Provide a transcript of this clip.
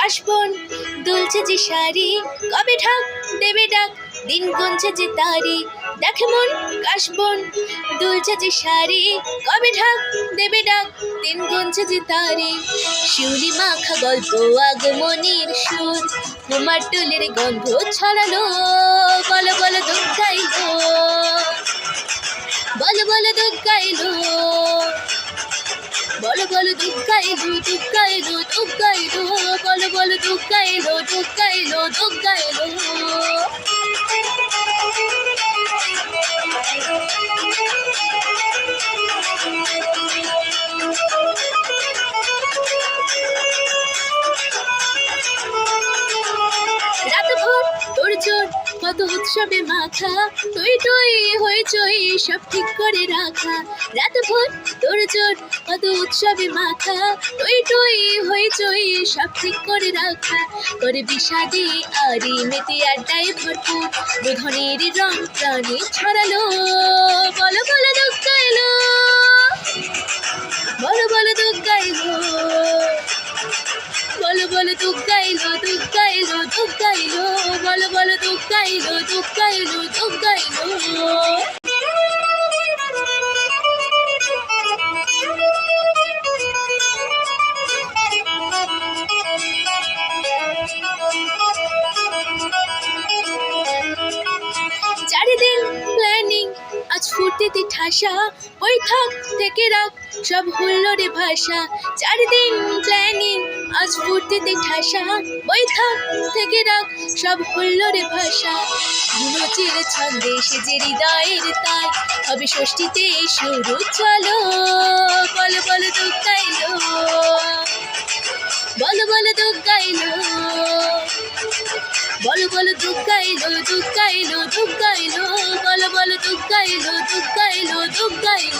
কাশবন দুলছে যে শাড়ি, কবে ঢাক দেবে ডাক, দিন গুনছে যে তারি। দেখে মন কাশবন দুলছে যে শাড়ি, কবে ঢাক দেবে ডাক, দিন গুনছে যে তারি। শিউলি মাখা গল্প আগমনীর সুর, কুমার টুলির গন্ধ ছড়ালো, বলো বলো দুঃখ গাইলো, বলো বলো দুঃখ গাইলো, বলো বলো দুঃখ গাইলো, দুঃখ গাইলো, দুঃখ গাইলো, বলো বলো দুঃখ গাইলো, দুঃখ গাইলো, দুঃখ গাইলো। রাতভর তোর জোর কত উৎসবে মাখা, তুই তুই হইচই সব ঠিক করে রাখা। রাতভর তোর জোর কত উৎসবে মাখা, তুই তুই হইচই সব ঠিক করে রাখা। করে বিষাদে আরি মেতে আড্ডায় ভরপুর, বোধনের রং প্রাণে ছড়ালো, বলো বলো দুঃখ গাইলো, বলো বলো দুঃখ গাইলো, বলো বলো দুঃখ গাইলো, দুঃখ গাইলো, দুঃখ গাইলো, বলো বলো দুঃখ গাইলো, দুঃখ গাইলো, দুঃখ গাইলো। চারিদিন প্ল্যানিং আজ ফুর্তিতে ঠাসা, ওই থাক থেকে রাখ সব হুল্লোড়ে ভাষা। চারিদিন প্ল্যানিং আজ ফুর্তিতে ঠাসা, ওই থাক থেকে রাখ সব হুল্লোড়ে ভাষা। গুণচির ছন্দে সেজে হৃদয়ের তাই, হবে ষষ্ঠীতে শুরু চলো, বলো বলো দুঃখ গাইলো, বলো বলো দুঃখ গাইলো, বলো বলো দুঃখ গাইলো, দুঃখ গাইলো, দুঃখ গাইলো, বলো বলো দুঃখ গাইলো, দুঃখ গাইলো, দুঃখ গাইলো।